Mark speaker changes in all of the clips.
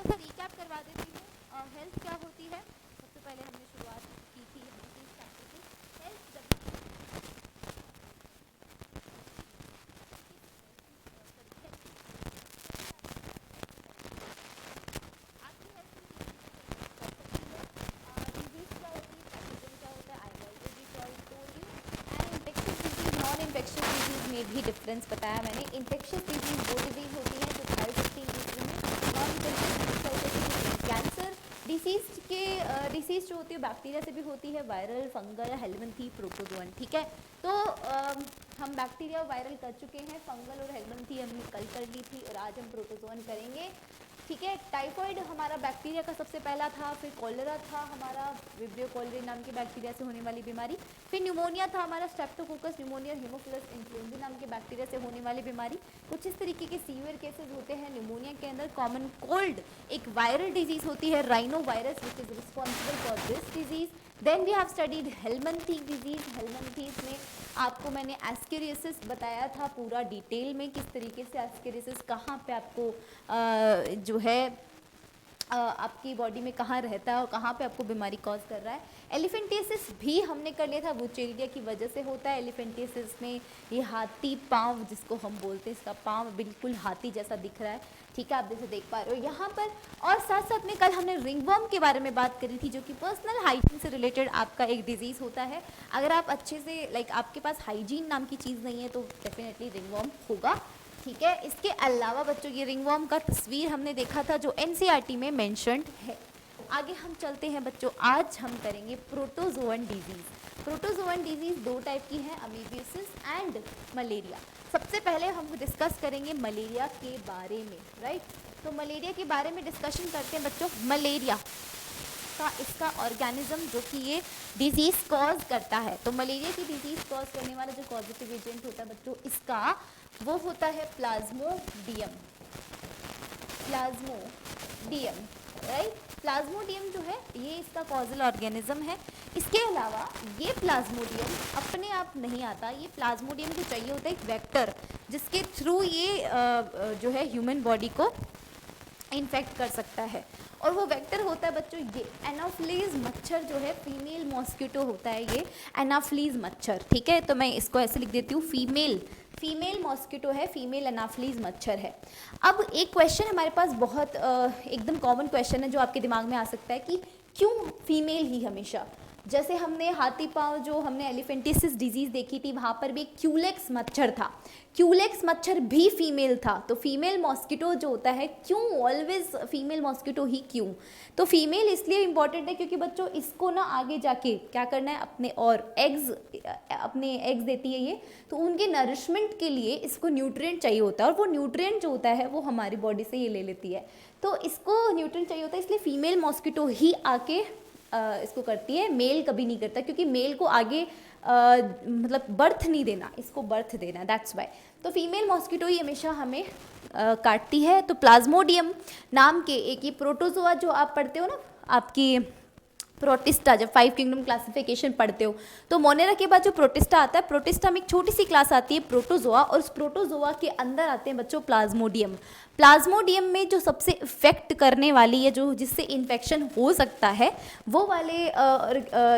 Speaker 1: छोटा सा रिकैप करवा देती हूँ। हेल्थ क्या होती है, सबसे पहले हमने शुरुआत की थी हेल्थ में भी डिफरेंस बताया मैंने। इन्फेक्शियस डिजीज वो डिजीज होती है जो फैल सकती है दूसरे में। नॉन इन्फेक्शियस कैंसर डिसीज जो होती है बैक्टीरिया से भी होती है, वायरल, फंगल, हेलमिंथी, प्रोटोजोअन। ठीक है, तो हम बैक्टीरिया वायरल कर चुके हैं, फंगल और हेलमिंथी हमने कल कर ली थी और आज हम प्रोटोजोअन करेंगे। ठीक है, टाइफाइड हमारा बैक्टीरिया का सबसे पहला था, फिर कॉलेरा था हमारा विब्रियो कॉलेरे नाम के बैक्टीरिया से होने वाली बीमारी, फिर न्यूमोनिया था हमारा स्ट्रेप्टोकोकस न्यूमोनिया, हीमोफिलस इन्फ्लुएंजा नाम के बैक्टीरिया से होने वाली बीमारी। कुछ इस तरीके के सीवियर केसेस होते हैं न्यूमोनिया के अंदर। कॉमन कोल्ड एक वायरल डिजीज होती है, rhino virus which is responsible for this disease. Then we have studied helminthic disease. Helminths में आपको मैंने एस्केरियोसिस बताया था पूरा डिटेल में, किस तरीके से एस्केरियोसिस कहाँ पे आपको जो है आपकी बॉडी में कहाँ रहता है और कहाँ पे आपको बीमारी कॉज कर रहा है। एलिफेंटियासिस भी हमने कर लिया था, वुचेरिया की वजह से होता है। एलिफेंटियासिस में ये हाथी पाँव जिसको हम बोलते हैं, इसका पाँव बिल्कुल हाथी जैसा दिख रहा है। ठीक है, आप जैसे देख पा रहे हो यहाँ पर। और साथ साथ में कल हमने रिंगवर्म के बारे में बात करी थी, जो कि पर्सनल हाइजीन से रिलेटेड आपका एक डिजीज़ होता है। अगर आप अच्छे से आपके पास हाइजीन नाम की चीज़ नहीं है तो डेफिनेटली रिंगवर्म होगा। ठीक है, इसके अलावा बच्चों ये रिंगवर्म का तस्वीर हमने देखा था जो एनसीईआरटी में मेंशन्ड है। आगे हम चलते हैं बच्चों, आज हम करेंगे प्रोटोजोअन डिजीज़। प्रोटोजोअन डिजीज़ दो टाइप की है, अमीबियोसिस एंड मलेरिया। सबसे पहले हम डिस्कस करेंगे मलेरिया के बारे में, राइट। तो मलेरिया के बारे में डिस्कशन करते हैं बच्चों। मलेरिया का इसका ऑर्गेनिज्म जो कि ये डिजीज़ कॉज करता है, तो मलेरिया की डिजीज़ कॉज करने वाला जो पॉजिटिव एजेंट होता है बच्चों इसका, वो होता है प्लाज्मोडियम। Plasmodium, right. प्लाज्मोडियम जो है ये इसका कॉजल ऑर्गेनिज्म है। इसके अलावा ये प्लाज्मोडियम अपने आप नहीं आता, ये प्लाज्मोडियम जो चाहिए होता है एक वेक्टर, जिसके थ्रू ये जो है ह्यूमन बॉडी को इन्फेक्ट कर सकता है। और वो वेक्टर होता है बच्चों ये एनाफ्लीज मच्छर जो है, फीमेल मॉस्किटो होता है ये एनाफ्लीज मच्छर। ठीक है, तो मैं इसको ऐसे लिख देती हूँ, फीमेल मॉस्किटो है, फीमेल एनाफ्लीज मच्छर है। अब एक क्वेश्चन हमारे पास बहुत एकदम कॉमन क्वेश्चन है जो आपके दिमाग में आ सकता है कि क्यों फीमेल ही हमेशा। जैसे हमने हाथी पाँव जो हमने एलिफेंटिसिस डिजीज़ देखी थी, वहाँ पर भी एक क्यूलेक्स मच्छर था, क्यूलेक्स मच्छर भी फीमेल था। तो फीमेल मॉस्किटो जो होता है, क्यों ऑलवेज फीमेल मॉस्किटो ही क्यों? तो फीमेल इसलिए इम्पॉर्टेंट है क्योंकि बच्चों इसको ना आगे जाके क्या करना है, अपने एग्स देती है ये, तो उनके नरिशमेंट के लिए इसको न्यूट्रिएंट चाहिए होता है, और वो न्यूट्रिएंट जो होता है वो हमारी बॉडी से ये ले लेती है। तो इसको न्यूट्रिएंट चाहिए होता है, इसलिए फीमेल मॉस्किटो ही आके इसको करती है, मेल कभी नहीं करता, क्योंकि मेल को आगे मतलब बर्थ नहीं देना, इसको बर्थ देना, दैट्स वाई। तो फीमेल मॉस्किटो ही हमेशा हमें काटती है। तो प्लाज्मोडियम नाम के एक ये प्रोटोजोआ जो आप पढ़ते हो ना, आपकी प्रोटिस्टा, जब 5 किंगडम क्लासिफिकेशन पढ़ते हो तो मोनेरा के बाद जो प्रोटिस्टा आता है, प्रोटिस्टा में एक छोटी सी क्लास आती है प्रोटोजोआ, और उस प्रोटोजोआ के अंदर आते हैं बच्चों प्लाज्मोडियम। प्लाज्मोडियम में जो सबसे इफेक्ट करने वाली है, जो जिससे इन्फेक्शन हो सकता है, वो वाले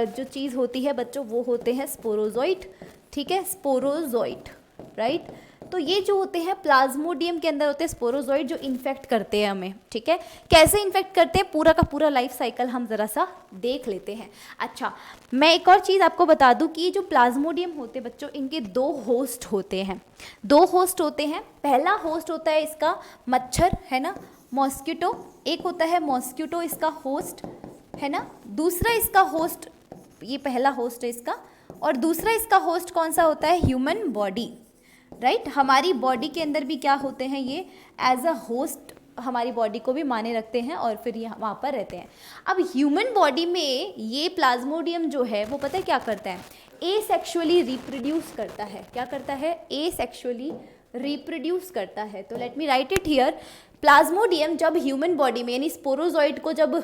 Speaker 1: जो चीज़ होती है बच्चों वो होते हैं स्पोरोजोइट। ठीक है, स्पोरोजोइट, राइट। तो ये जो होते हैं प्लाज्मोडियम के अंदर होते हैं स्पोरोजोइट जो इन्फेक्ट करते हैं हमें। ठीक है, कैसे इन्फेक्ट करते हैं पूरा का पूरा लाइफ साइकिल हम ज़रा सा देख लेते हैं। अच्छा, मैं एक और चीज़ आपको बता दूं कि जो प्लाज्मोडियम होते हैं बच्चों, इनके 2 होस्ट होते हैं। 2 होस्ट होते हैं। पहला होस्ट होता है इसका मच्छर, है ना, मॉस्किटो। एक होता है मॉस्किटो इसका होस्ट, है ना। दूसरा इसका होस्ट, ये पहला होस्ट है इसका, और दूसरा इसका होस्ट कौन सा होता है, ह्यूमन बॉडी, राइट। हमारी बॉडी के अंदर भी क्या होते हैं, ये एज अ होस्ट हमारी बॉडी को भी माने रखते हैं और फिर ये वहाँ पर रहते हैं। अब ह्यूमन बॉडी में ये प्लाज्मोडियम जो है वो पता है क्या करता है, एसेक्सुअली रिप्रोड्यूस करता है। क्या करता है, एसेक्सुअली रिप्रोड्यूस करता है। तो let me right it here, Plasmodium जब ह्यूमन बॉडी में यानी स्पोरोजोइट को जब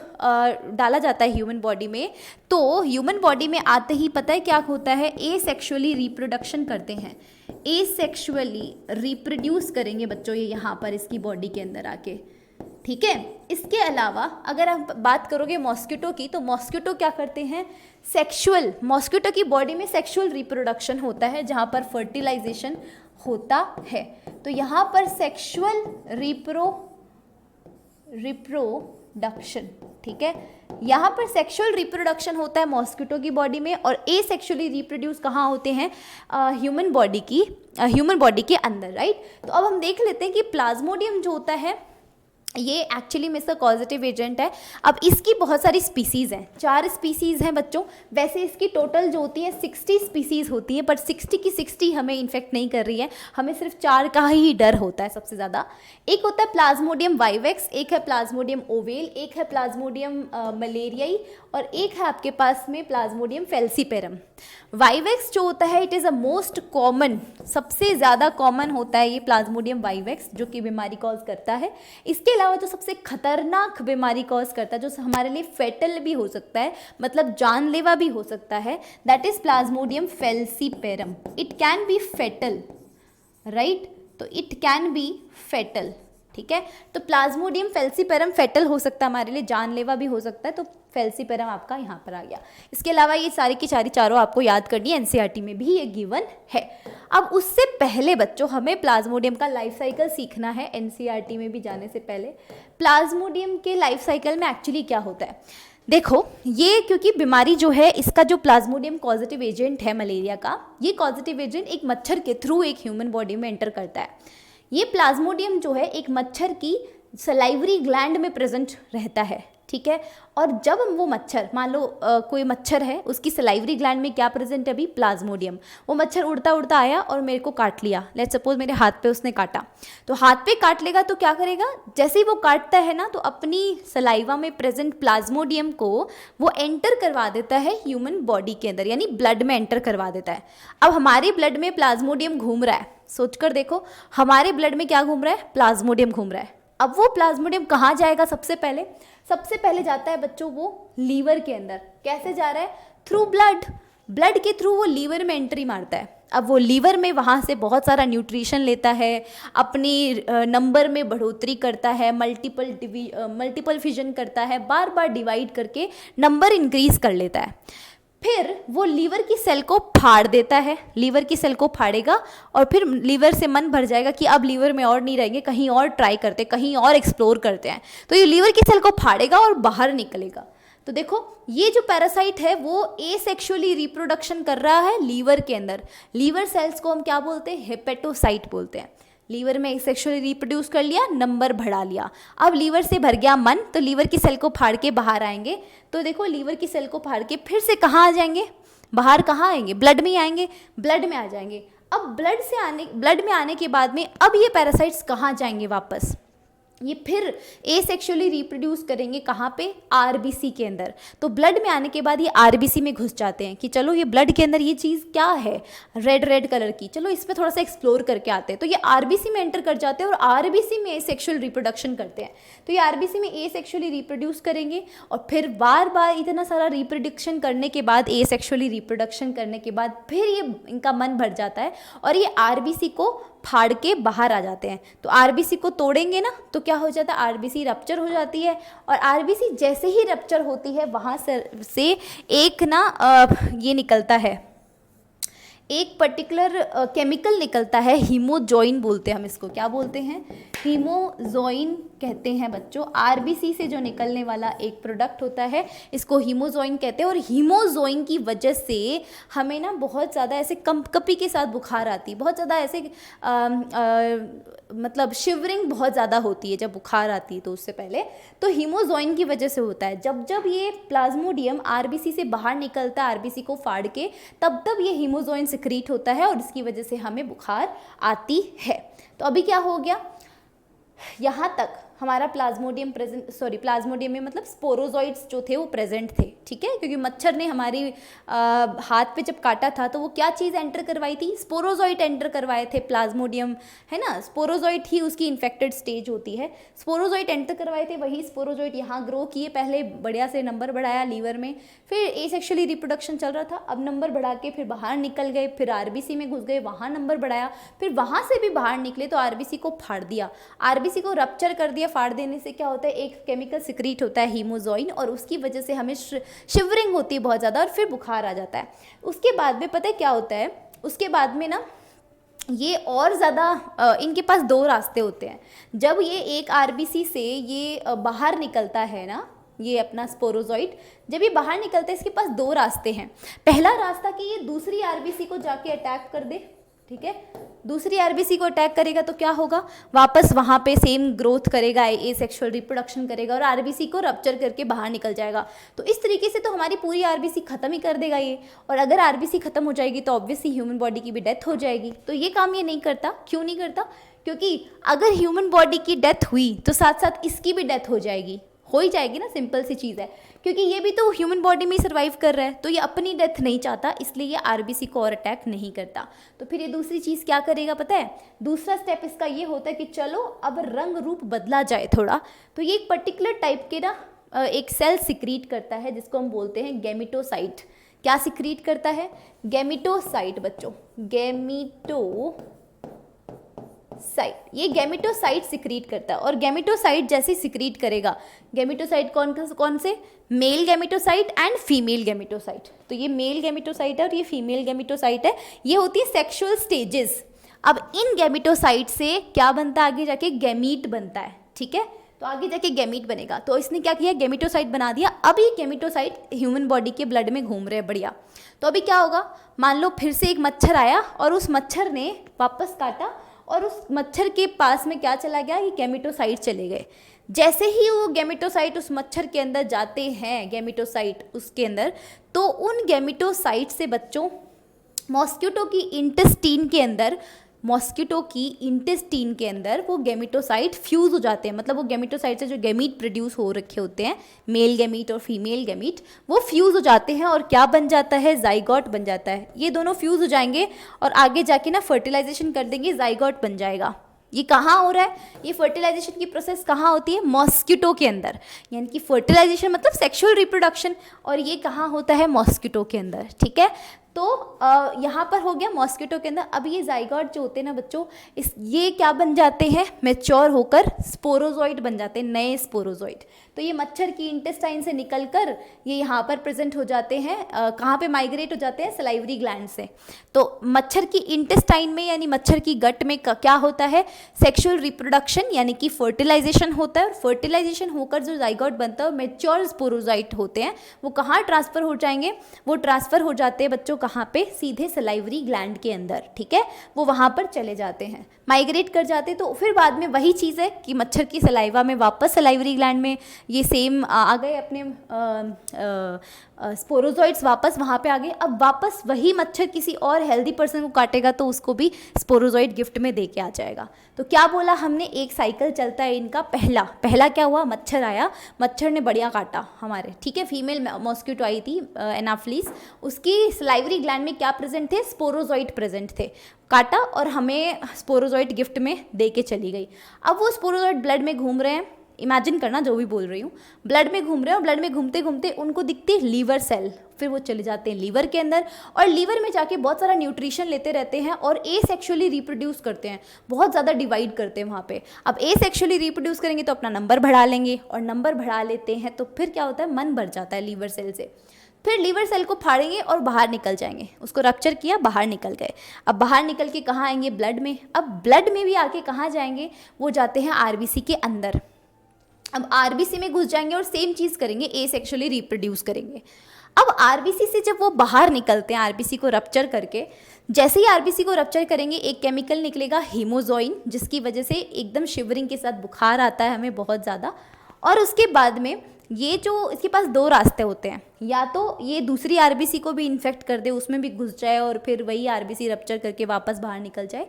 Speaker 1: डाला जाता है ह्यूमन बॉडी में, तो ह्यूमन बॉडी में आते ही पता है क्या होता है, एसेक्सुअली रिप्रोडक्शन करते हैं, एसेक्सुअली रिप्रोड्यूस करेंगे बच्चों ये यहाँ पर इसकी बॉडी के अंदर आके। ठीक है। इसके अलावा अगर आप बात करोगे मॉस्किटो की, तो मॉस्किटो क्या करते हैं, सेक्सुअल, मॉस्किटो की बॉडी में सेक्सुअल रिप्रोडक्शन होता है जहाँ पर फर्टिलाइजेशन होता है। तो यहाँ पर सेक्सुअल रिप्रोडक्शन, ठीक है, यहाँ पर सेक्सुअल रिप्रोडक्शन होता है मॉस्किटो की बॉडी में, और ए सेक्सुअली रिप्रोड्यूस कहाँ होते हैं, ह्यूमन बॉडी के अंदर, राइट। तो अब हम देख लेते हैं कि प्लाज्मोडियम जो होता है ये एक्चुअली में इसका कॉजेटिव एजेंट है। अब इसकी बहुत सारी स्पीसीज़ हैं, 4 स्पीसीज़ हैं बच्चों। वैसे इसकी टोटल जो होती है 60 स्पीसीज़ होती है, पर 60 की 60 हमें इन्फेक्ट नहीं कर रही है, हमें सिर्फ 4 का ही डर होता है सबसे ज़्यादा। एक होता है प्लाज्मोडियम वाइवेक्स, एक है प्लाज्मोडियम ओवेल, एक है प्लाज्मोडियम मलेरियाई, और एक है आपके पास में प्लाज्मोडियम फेल्सीपेरम। वाइवेक्स जो होता है it is a most common, सबसे ज़्यादा कॉमन होता है ये प्लाज्मोडियम वाइवेक्स, जो कि बीमारी कॉज करता है। इसके अलावा जो सबसे खतरनाक बीमारी कॉज करता है, जो हमारे लिए फेटल भी हो सकता है, मतलब जानलेवा भी हो सकता है, that is plasmodium falciparum. It can be fatal, right, तो इट कैन बी फेटल, ठीक है। तो प्लाज्मोडियम फेल्सीपेरम फेटल हो सकता है हमारे लिए, जानलेवा भी हो सकता है, तो फेल्सीपेरम आपका यहाँ पर आ गया। इसके अलावा ये सारी की सारी चारों आपको याद करनी है, एनसीईआरटी में भी ये गिवन है। अब उससे पहले बच्चों हमें प्लाज्मोडियम का लाइफ साइकिल सीखना है, एनसीईआरटी में भी जाने से पहले। प्लाज्मोडियम के लाइफ साइकिल में एक्चुअली क्या होता है, देखो ये क्योंकि बीमारी जो है, इसका जो प्लाज्मोडियम कॉजेटिव एजेंट है मलेरिया का, ये कॉजेटिव एजेंट एक मच्छर के थ्रू एक ह्यूमन बॉडी में एंटर करता है। ये प्लाज्मोडियम जो है एक मच्छर की सलाइवरी ग्लैंड में प्रेजेंट रहता है, ठीक है। और जब वो मच्छर, मान लो कोई मच्छर है, उसकी सलाइवरी ग्लैंड में क्या प्रेजेंट है अभी, प्लाज्मोडियम। वो मच्छर उड़ता उड़ता आया और मेरे को काट लिया, लेट्स सपोज मेरे हाथ पे उसने काटा, तो हाथ पे काट लेगा तो क्या करेगा, जैसे ही वो काटता है ना, तो अपनी सलाइवा में प्रेजेंट प्लाज्मोडियम को वो एंटर करवा देता है ह्यूमन बॉडी के अंदर, यानी ब्लड में एंटर करवा देता है। अब हमारे ब्लड में प्लाज्मोडियम घूम रहा है, सोचकर देखो, हमारे ब्लड में क्या घूम रहा है, प्लाज्मोडियम घूम रहा है। अब वो प्लाज्मोडियम कहाँ जाएगा, सबसे पहले जाता है बच्चों वो लीवर के अंदर। कैसे जा रहा है, थ्रू ब्लड के थ्रू वो लीवर में एंट्री मारता है। अब वो लीवर में वहाँ से बहुत सारा न्यूट्रिशन लेता है, अपनी नंबर में बढ़ोतरी करता है, मल्टीपल फिजन करता है, बार बार डिवाइड करके नंबर इंक्रीज कर लेता है। फिर वो लीवर की सेल को फाड़ देता है, लीवर की सेल को फाड़ेगा और फिर लीवर से मन भर जाएगा कि अब लीवर में और नहीं रहेंगे, कहीं और ट्राई करते, कहीं और एक्सप्लोर करते हैं, तो ये लीवर की सेल को फाड़ेगा और बाहर निकलेगा। तो देखो ये जो पैरासाइट है वो एसेक्सुअली रिप्रोडक्शन कर रहा है लीवर के अंदर। लीवर सेल्स को हम क्या बोलते हैं, हेपेटोसाइट बोलते हैं। लीवर में सेक्सुअली रिप्रोड्यूस कर लिया, नंबर बढ़ा लिया, अब लीवर से भर गया मन, तो लीवर की सेल को फाड़ के बाहर आएंगे। तो देखो लीवर की सेल को फाड़ के फिर से कहाँ आ जाएंगे, बाहर कहाँ आएंगे, ब्लड में ही आएंगे, ब्लड में आ जाएंगे। अब ब्लड में आने के बाद में अब ये पैरासाइट्स कहाँ जाएंगे वापस, ये फिर एसेक्सुअली रिप्रोड्यूस करेंगे कहाँ पे, आरबीसी के अंदर। तो ब्लड में आने के बाद ये आरबीसी में घुस जाते हैं कि चलो ये ब्लड के अंदर ये चीज़ क्या है, रेड कलर की, चलो इस पर थोड़ा सा एक्सप्लोर करके आते हैं। तो ये आरबीसी में एंटर कर जाते हैं और आरबीसी में एसेक्सुअल रिप्रोडक्शन करते हैं। तो ये आरबीसी में एसेक्सुअली रिप्रोड्यूस करेंगे और फिर बार बार इतना सारा रिप्रोडक्शन करने के बाद, एसेक्सुअली रिप्रोडक्शन करने के बाद फिर ये इनका मन भर जाता है और ये आरबीसी को फाड़ के बाहर आ जाते हैं। तो आरबीसी को तोड़ेंगे ना, तो क्या हो जाता है, आरबीसी रप्चर हो जाती है। और आरबीसी जैसे ही रप्चर होती है वहाँ से एक ये निकलता है, एक पर्टिकुलर केमिकल निकलता है, हीमोजॉइन बोलते हैं हम इसको, क्या बोलते हैं, हीमोजॉइन कहते हैं बच्चों। आरबीसी से जो निकलने वाला एक प्रोडक्ट होता है इसको हीमोजॉइन कहते हैं। और हीमोजॉइन की वजह से हमें ना बहुत ज़्यादा ऐसे कंपकपी के साथ बुखार आती है, बहुत ज़्यादा ऐसे मतलब शिवरिंग बहुत ज़्यादा होती है जब बुखार आती है। तो उससे पहले तो हीमोजॉइन की वजह से होता है। जब ये प्लाज्मोडियम आरबीसी से बाहर निकलता है, आरबीसी को फाड़ के, तब ये हीमोजॉइन सिक्रीट होता है और इसकी वजह से हमें बुखार आती है। तो अभी क्या हो गया, यहाँ तक हमारा प्लाज्मोडियम में मतलब स्पोरोजॉइड्स जो थे वो प्रेजेंट थे, ठीक है, क्योंकि मच्छर ने हमारी हाथ पे जब काटा था तो वो क्या चीज़ एंटर करवाई थी, स्पोरोजॉइड एंटर करवाए थे, प्लाज्मोडियम है ना, स्पोरोजॉइड ही उसकी इन्फेक्टेड स्टेज होती है। स्पोरोजॉइड एंटर करवाए थे, वही स्पोरोजॉइड यहाँ ग्रो किए, पहले बढ़िया से नंबर बढ़ाया लीवर में, फिर एसेक्सुअली रिप्रोडक्शन चल रहा था, अब नंबर बढ़ा के फिर बाहर निकल गए, फिर आरबीसी में घुस गए, वहाँ नंबर बढ़ाया, फिर वहाँ से भी बाहर निकले तो आरबीसी को फाड़ दिया, आरबीसी को रप्चर कर दिया, फाड़ देने से क्या होता है, एक केमिकल सिक्रीट होता है हीमोजोइन, और उसकी वजह से हमें शिवरिंग होती है बहुत ज़्यादा और फिर बुखार आ जाता है। उसके बाद में पता है क्या होता है, उसके बाद में ना ये और ज़्यादा इनके पास दो रास्ते होते हैं। जब ये एक आरबीसी से ये बाहर निकलता है ना, ये अपना स्पोरोजॉइट जब ये बाहर निकलता है, इसके पास दो रास्ते हैं। पहला रास्ता कि ये दूसरी आरबीसी को जाके अटैक कर दे, ठीक है, दूसरी आरबीसी को अटैक करेगा तो क्या होगा, वापस वहाँ पे सेम ग्रोथ करेगा, ए सेक्सुअल रिप्रोडक्शन करेगा और आरबीसी को रप्चर करके बाहर निकल जाएगा। तो इस तरीके से तो हमारी पूरी आरबीसी खत्म ही कर देगा ये, और अगर आरबीसी खत्म हो जाएगी तो ऑब्वियसली ह्यूमन बॉडी की भी डेथ हो जाएगी। तो ये काम ये नहीं करता। क्यों नहीं करता? क्योंकि अगर ह्यूमन बॉडी की डेथ हुई तो साथ साथ इसकी भी डेथ हो ही जाएगी ना, सिंपल सी चीज़ है। क्योंकि ये भी तो ह्यूमन बॉडी में ही सर्वाइव कर रहा है, तो ये अपनी डेथ नहीं चाहता, इसलिए ये आरबीसी को और अटैक नहीं करता। तो फिर ये दूसरी चीज़ क्या करेगा पता है? दूसरा स्टेप इसका ये होता है कि चलो अब रंग रूप बदला जाए थोड़ा, तो ये एक पर्टिकुलर टाइप के ना एक सेल सिक्रीट करता है जिसको हम बोलते हैं गैमेटोसाइट। क्या सिक्रीट करता है? गैमेटोसाइट बच्चों, गैमेटोसाइट। ये गैमेटोसाइट सिक्रीट करता है, और गैमेटोसाइट जैसे सिक्रीट करेगा, गैमेटोसाइट कौन से? Male gametocyte and female gametocyte. तो ये मेल गैमेटोसाइट है और ये फीमेल गैमेटोसाइट है। ये होती है सेक्सुअल स्टेजेस। अब इन गैमेटोसाइट से क्या बनता है? आगे जाके गैमीट बनता है, ठीक है, तो आगे जाके गैमीट बनेगा। तो इसने क्या किया? गैमेटोसाइट बना दिया। अब ये गैमेटोसाइट ह्यूमन बॉडी के ब्लड में घूम रहे हैं, बढ़िया। तो अभी क्या होगा, मान लो फिर से एक मच्छर आया और उस मच्छर ने वापस काटा, और उस मच्छर के पास में क्या चला गया? ये गैमेटोसाइट चले गए। जैसे ही वो गैमेटोसाइट उस मच्छर के अंदर जाते हैं, गैमेटोसाइट उसके अंदर, तो उन गैमेटोसाइट से बच्चों मॉस्किटो की इंटेस्टीन के अंदर वो गैमेटोसाइट फ्यूज हो जाते हैं। मतलब वो गैमेटोसाइट से जो गैमीट प्रोड्यूस हो रखे होते हैं, मेल गैमीट और फीमेल गैमीट, वो फ्यूज हो जाते हैं और क्या बन जाता है? जाइगोट बन जाता है। ये दोनों फ्यूज हो जाएंगे और आगे जाके ना फर्टिलाइजेशन कर देंगे, जाइगोट बन जाएगा। ये कहाँ हो रहा है? ये फर्टिलाइजेशन की प्रोसेस कहाँ होती है? मॉस्किटो के अंदर। यानी कि फर्टिलाइजेशन मतलब सेक्सुअल रिप्रोडक्शन, और ये कहाँ होता है? मॉस्किटो के अंदर, ठीक है। तो यहाँ पर हो गया मॉस्किटो के अंदर। अब ये जाइगोट जो होते हैं ना बच्चों, ये क्या बन जाते हैं? मैच्योर होकर स्पोरोजॉइट बन जाते हैं, नए स्पोरोजॉइट। तो ये मच्छर की इंटेस्टाइन से निकलकर ये यहाँ पर प्रेजेंट हो जाते हैं, कहाँ पे माइग्रेट हो जाते हैं? सलाइवरी ग्लैंड से। तो मच्छर की इंटेस्टाइन में यानी मच्छर की गट में क्या होता है? सेक्सुअल रिप्रोडक्शन यानी कि फर्टिलाइजेशन होता है, और फर्टिलाइजेशन होकर जो जाइगोट बनता है, मैच्योर स्पोरोजॉइट होते हैं, वो कहाँ ट्रांसफर हो जाएंगे? वो ट्रांसफर हो जाते हैं बच्चों कहाँ पे? सीधे सलाइवरी ग्लैंड के अंदर, ठीक है। वो वहाँ पर चले जाते हैं, माइग्रेट कर जाते हैं। तो फिर बाद में वही चीज़ है कि मच्छर की सलाइवा में वापस सलाइवरी ग्लैंड में ये सेम आ गए, अपने स्पोरोजॉइट्स वापस वहाँ पे आ गए। अब वापस वही मच्छर किसी और हेल्दी पर्सन को काटेगा तो उसको भी स्पोरोजॉइट गिफ्ट में दे के आ जाएगा। तो क्या बोला हमने? एक साइकिल चलता है इनका। पहला क्या हुआ? मच्छर आया, मच्छर ने बढ़िया काटा हमारे, ठीक है, फीमेल मॉस्किटो आई थी एनाफिलीज, उसकी सलाइवरी ग्लैंड में क्या प्रेजेंट थे? स्पोरोजॉइट प्रेजेंट थे, काटा और हमें स्पोरोजॉइट गिफ्ट में दे के चली गई। अब वो स्पोरोजॉइट ब्लड में घूम रहे हैं, इमेजिन करना जो भी बोल रही हूँ, ब्लड में घूम रहे हैं, और ब्लड में घूमते घूमते उनको दिखती है लीवर सेल। फिर वो चले जाते हैं लीवर के अंदर, और लीवर में जाके बहुत सारा न्यूट्रिशन लेते रहते हैं और एसेक्सुअली रिप्रोड्यूस करते हैं, बहुत ज़्यादा डिवाइड करते हैं वहाँ पे। अब एसेक्सुअली रिप्रोड्यूस करेंगे तो अपना नंबर बढ़ा लेंगे, और नंबर बढ़ा लेते हैं तो फिर क्या होता है? मन भर जाता है लीवर सेल से। फिर लीवर सेल को फाड़ेंगे और बाहर निकल जाएंगे, उसको रप्चर किया, बाहर निकल गए। अब बाहर निकल के कहाँ आएंगे? ब्लड में। अब ब्लड में भी आके कहाँ जाएंगे? वो जाते हैं आरबीसी के अंदर। अब आरबीसी में घुस जाएंगे और सेम चीज़ करेंगे, एसेक्सुअली रिप्रोड्यूस करेंगे। अब आरबीसी से जब वो बाहर निकलते हैं, आरबीसी को रप्चर करके, जैसे ही आरबीसी को रप्चर करेंगे एक केमिकल निकलेगा हीमोजोइन, जिसकी वजह से एकदम शिवरिंग के साथ बुखार आता है हमें बहुत ज़्यादा। और उसके बाद में ये जो इसके पास दो रास्ते होते हैं, या तो ये दूसरी आरबीसी को भी इन्फेक्ट कर दे, उसमें भी घुस जाए और फिर वही आरबीसी रप्चर करके वापस बाहर निकल जाए।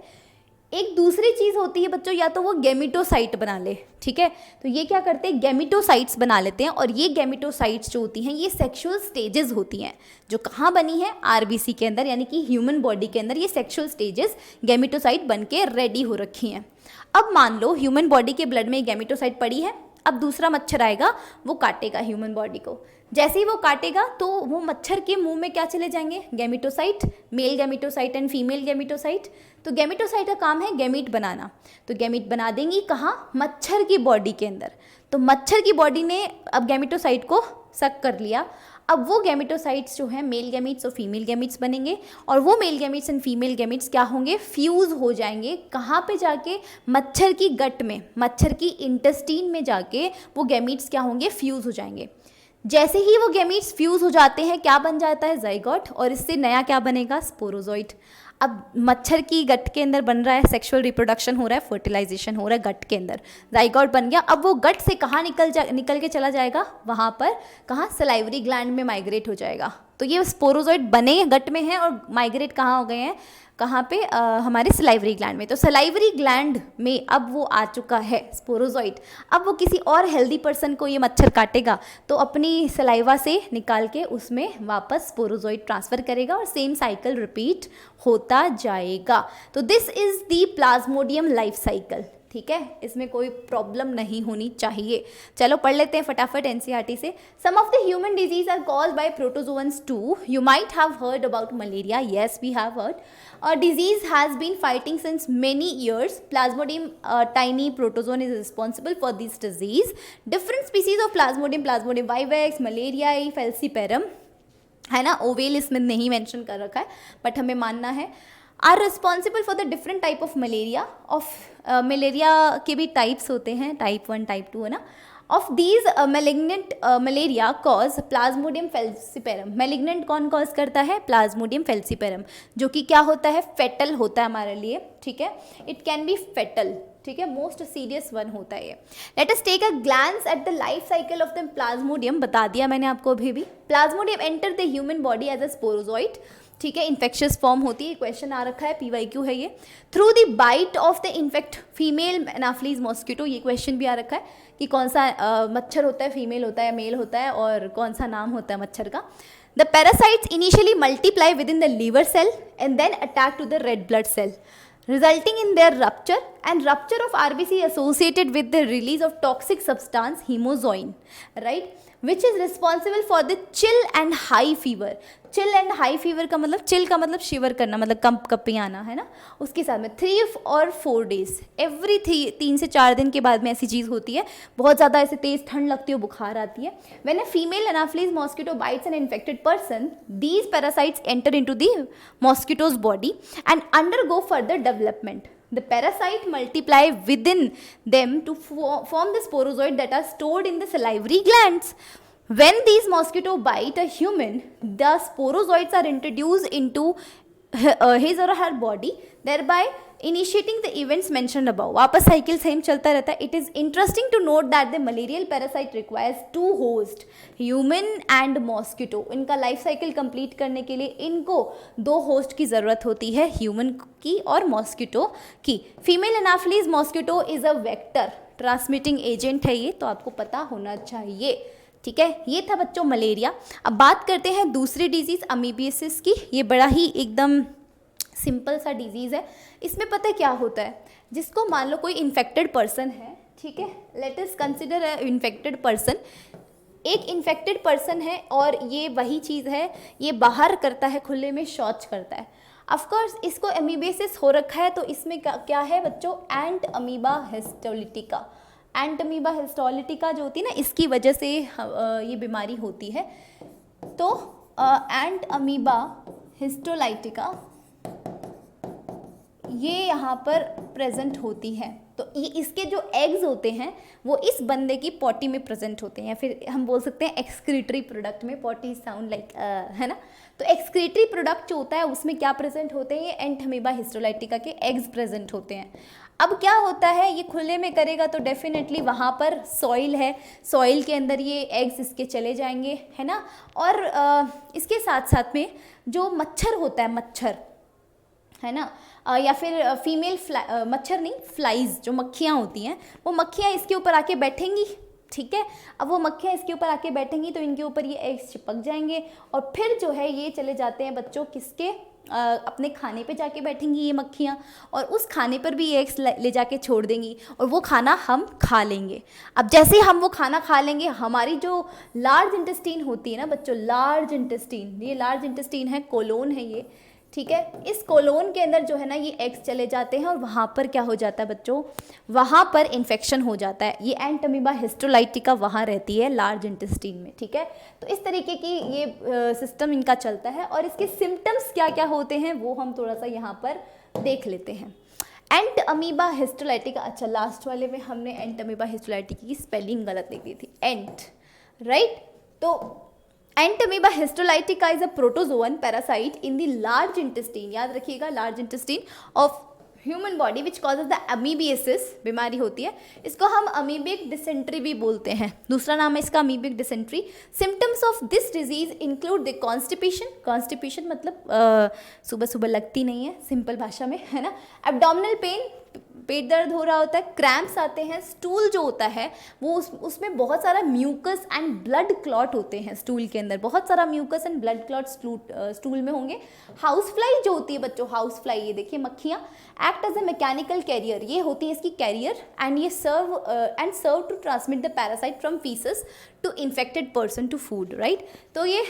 Speaker 1: एक दूसरी चीज़ होती है बच्चों, या तो वो गैमेटोसाइट बना ले, ठीक है। तो ये क्या करते हैं? गैमेटोसाइट्स बना लेते हैं, और ये गैमेटोसाइट्स जो होती हैं ये सेक्सुअल स्टेजेस होती हैं, जो कहाँ बनी है? आरबीसी के अंदर, यानी कि ह्यूमन बॉडी के अंदर ये सेक्सुअल स्टेजेस गैमेटोसाइट बन के रेडी हो रखी हैं। अब मान लो ह्यूमन बॉडी के ब्लड में गैमेटोसाइट पड़ी है, अब दूसरा मच्छर आएगा, वो काटेगा ह्यूमन बॉडी को। जैसे ही वो काटेगा तो वो मच्छर के मुंह में क्या चले जाएंगे, gametocyte, male gametocyte and female gametocyte. तो गैमेटोसाइट का काम है गैमीट बनाना, तो गैमीट बना देंगी कहाँ, मच्छर की बॉडी के अंदर। तो मच्छर की बॉडी ने अब गैमेटोसाइट को सक कर लिया। अब वो गैमेटोसाइट्स जो हैं मेल गैमीट्स और फीमेल गैमीट्स बनेंगे, और वो male gametes and female gametes क्या होंगे, फ्यूज़ हो जाएंगे। कहाँ पे जाके, मच्छर की गट में, मच्छर की इंटेस्टीन में जाके वो गैमीट्स क्या होंगे, फ्यूज़ हो जाएंगे। जैसे ही वो गैमीट्स फ्यूज़ हो जाते हैं क्या बन जाता है, जाइगोट, और इससे नया क्या बनेगा, स्पोरोजोइट। अब मच्छर की गट के अंदर बन रहा है, सेक्सुअल रिप्रोडक्शन हो रहा है, फर्टिलाइजेशन हो रहा है गट के अंदर, जाइगोट बन गया। अब वो गट से कहाँ निकल के चला जाएगा, वहाँ पर कहाँ, सलाइवरी ग्लैंड में माइग्रेट हो जाएगा। तो ये स्पोरोजोइट बने गट में हैं और माइग्रेट कहाँ हो गए हैं, कहाँ पे, हमारे सलाइवरी ग्लैंड में। तो सलाइवरी ग्लैंड में अब वो आ चुका है स्पोरोजोइट। अब वो किसी और हेल्दी पर्सन को ये मच्छर काटेगा तो अपनी सलाइवा से निकाल के उसमें वापस स्पोरोजोइट ट्रांसफ़र करेगा और सेम साइकिल रिपीट होता जाएगा। तो this is the Plasmodium life cycle. ठीक है, इसमें कोई प्रॉब्लम नहीं होनी चाहिए। चलो पढ़ लेते हैं फटाफट एनसीईआरटी से। Some of the human disease are caused by protozoans too. You might have heard about malaria, yes we have heard. Disease has been fighting since many years. Plasmodium tiny protozoan is responsible for this disease. Different species of Plasmodium, Plasmodium vivax, Malariae, Falciparum, है ना, oval इसमें नहीं mention कर रखा है but हमें मानना है, are responsible for the different type of malaria. Malaria के भी टाइप्स होते हैं, टाइप 1 टाइप 2, है ना। Of these malignant malaria cause Plasmodium falciparum. Malignant कौन कॉज करता है, प्लाज्मोडियम फेल्सीपेरम, जो कि क्या होता है, फेटल होता है हमारे लिए। ठीक है, इट कैन बी फेटल। ठीक है, मोस्ट सीरियस वन होता है ये। Let us take a glance at the life cycle of the plasmodium. बता दिया मैंने आपको अभी भी। Plasmodium enter the human body as a sporozoite. ठीक है, इन्फेक्शियस फॉर्म होती है, क्वेश्चन आ रखा है, PYQ है ये। Through the bite of the infect female anopheles mosquito, ये क्वेश्चन भी आ रखा है कि कौन सा मच्छर होता है, फीमेल होता है, मेल होता है, और कौन सा नाम होता है मच्छर का। The parasites initially multiply within the liver cell and then attack to the red blood cell, resulting in their rupture and rupture of RBC associated with the release of toxic substance hemozoin, right, which is responsible for the chill and high fever. Chill and high fever का मतलब, chill का मतलब शिवर करना, मतलब कंप कपी आना, है ना। उसके साथ में 3 और 4 डेज, एवरी 3 से 4 दिन के बाद में ऐसी चीज़ होती है, बहुत ज़्यादा ऐसे तेज़ ठंड लगती है, बुखार आती है। When a female anopheles mosquito bytes an infected person, these parasites enter into the mosquitoes body and undergo further development. The parasite multiply within them to form the sporozoid that are stored in the salivary glands. When these mosquito bite a human, the sporozoids are introduced into his or her body, thereby initiating the events mentioned above. वापस cycle same चलता रहता है. It is interesting to note that the malarial parasite requires 2 hosts, human and mosquito. इनका life cycle complete करने के लिए इनको 2 host की ज़रूरत होती है, ह्यूमन की और मॉस्किटो की. Female anopheles mosquito is a vector transmitting agent है ये, तो आपको पता होना चाहिए. ठीक है, ये था बच्चों मलेरिया. अब बात करते हैं दूसरी डिजीज़ अमीबियासिस की. ये बड़ा ही एकदम सिंपल सा डिजीज़ है. इसमें पता है क्या होता है, जिसको मान लो कोई इन्फेक्टेड पर्सन है, ठीक है, let us consider a infected person. एक इन्फेक्टेड पर्सन है और ये वही चीज़ है, ये बाहर करता है, खुले में शौच करता है. ऑफकोर्स इसको अमीबियासिस हो रखा है, तो इसमें क्या है बच्चों, एंट अमीबा हिस्टोलिटिका. एंट अमीबा हिस्टोलिटिका जो होती है ना, इसकी वजह से ये बीमारी होती है. तो एंट अमीबा हिस्टोलाइटिका ये यहाँ पर प्रेजेंट होती है. तो ये इसके जो एग्स होते हैं वो इस बंदे की पॉटी में प्रेजेंट होते हैं, या फिर हम बोल सकते हैं एक्सक्रीटरी प्रोडक्ट में. पॉटी साउंड लाइक है ना. तो एक्सक्रीटरी प्रोडक्ट जो होता है उसमें क्या प्रेजेंट होते हैं, ये एंट अमीबा हिस्टोलाइटिका के एग्स प्रेजेंट होते हैं. अब क्या होता है, ये खुले में करेगा तो डेफिनेटली वहाँ पर सॉइल है, सॉइल के अंदर ये एग्स इसके चले जाएंगे, है ना. और इसके साथ साथ में जो मच्छर होता है, मच्छर है ना, या फिर फीमेल मच्छर नहीं, फ्लाइज जो मक्खियाँ होती हैं, वो मक्खियाँ इसके ऊपर आके बैठेंगी. ठीक है, अब वो मक्खियाँ इसके ऊपर आके बैठेंगी तो इनके ऊपर ये एग्स चिपक जाएंगे और फिर जो है ये चले जाते हैं बच्चों किसके, अपने खाने पे जाके बैठेंगी ये मक्खियाँ, और उस खाने पर भी ये एग्स ले जाके छोड़ देंगी, और वो खाना हम खा लेंगे। अब जैसे हम वो खाना खा लेंगे, हमारी जो लार्ज इंटेस्टीन होती है ना बच्चों, लार्ज इंटेस्टीन, ये लार्ज इंटेस्टीन है, कोलोन है ये, ठीक है। इस कोलोन के अंदर जो है ना ये एग्स चले जाते हैं, और वहाँ पर क्या हो जाता है बच्चों, वहाँ पर इन्फेक्शन हो जाता है। ये एंट अमीबा हिस्टोलाइटिका वहाँ रहती है लार्ज इंटेस्टीन में, ठीक है। तो इस तरीके की ये सिस्टम इनका चलता है, और इसके सिम्टम्स क्या क्या होते हैं वो हम थोड़ा सा यहाँ पर देख लेते हैं। एंट अमीबा हिस्टोलाइटिका, अच्छा लास्ट वाले में हमने एंट अमीबा हिस्टोलाइटिका की स्पेलिंग गलत लिख दी थी, एंट, राइट। तो Entamoeba histolytica is a protozoan parasite in the large intestine, याद रखिएगा, large intestine of human body which causes the amoebiasis, बीमारी होती है। इसको हम अमीबिक डिसेंट्री भी बोलते हैं, दूसरा नाम है इसका amoebic dysentery. Symptoms of this disease include the constipation, constipation मतलब सुबह सुबह लगती नहीं है सिंपल भाषा में, है ना। एब्डोमिनल पेन, पेट दर्द हो रहा होता है, क्रैम्प्स आते हैं, स्टूल जो होता है वो उसमें बहुत सारा म्यूकस एंड ब्लड क्लॉट होते हैं, स्टूल के अंदर बहुत सारा mucus and blood clot stool में होंगे। हाउस फ्लाई जो होती है बच्चों, हाउस फ्लाई, ये देखिए मक्खियाँ, act as a mechanical carrier, ये होती है इसकी कैरियर, एंड ये serve to transmit the parasite from faeces to infected person to food, right. तो ये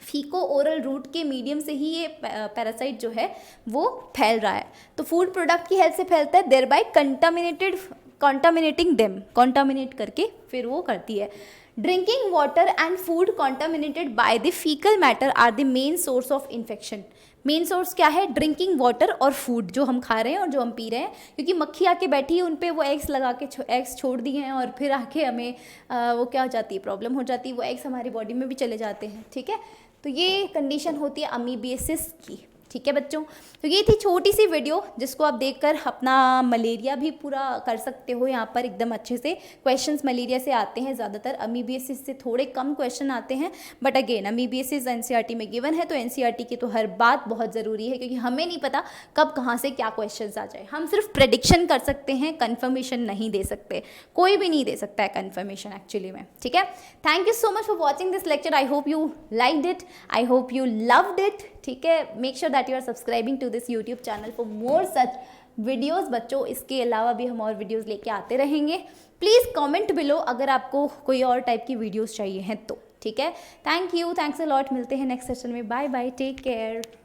Speaker 1: फीको ओरल रूट के मीडियम से ही ये पैरासाइट जो है वो फैल रहा है, तो फूड प्रोडक्ट की हेल्प से फैलता है, thereby contaminating them, contaminate करके फिर वो करती है। Drinking water and food contaminated by the faecal matter are the main source of infection. Main source क्या है, ड्रिंकिंग वाटर और फूड जो हम खा रहे हैं और जो हम पी रहे हैं, क्योंकि मक्खी आके बैठी है, उन पे वो एग्स लगा के एग्स छोड़ दिए हैं, और फिर आके हमें वो क्या हो जाती है, प्रॉब्लम हो जाती है, वो एग्स हमारी बॉडी में भी चले जाते हैं, ठीक है। तो ये कंडीशन होती है अमीबियासिस की, ठीक है बच्चों। तो ये थी छोटी सी वीडियो जिसको आप देखकर अपना मलेरिया भी पूरा कर सकते हो यहाँ पर एकदम अच्छे से। क्वेश्चंस मलेरिया से आते हैं ज़्यादातर, अमीबियासिस से थोड़े कम क्वेश्चन आते हैं, बट अगेन अमीबियासिस एनसीईआरटी में गिवन है, तो एनसीईआरटी की तो हर बात बहुत ज़रूरी है, क्योंकि हमें नहीं पता कब कहाँ से क्या क्वेश्चन आ जाए। हम सिर्फ प्रेडिक्शन कर सकते हैं, कन्फर्मेशन नहीं दे सकते, कोई भी नहीं दे सकता है कन्फर्मेशन एक्चुअली में, ठीक है। Thank you so much for watching this lecture, I hope you liked it, I hope you loved it, ठीक है। Make sure that you are subscribing to this YouTube channel for more such videos बच्चों। इसके अलावा भी हम और videos लेके आते रहेंगे। प्लीज़ कमेंट बिलो अगर आपको कोई और टाइप की वीडियोस चाहिए हैं तो, ठीक है। Thank you, thanks a lot, मिलते हैं नेक्स्ट सेशन में, बाय बाय, टेक केयर।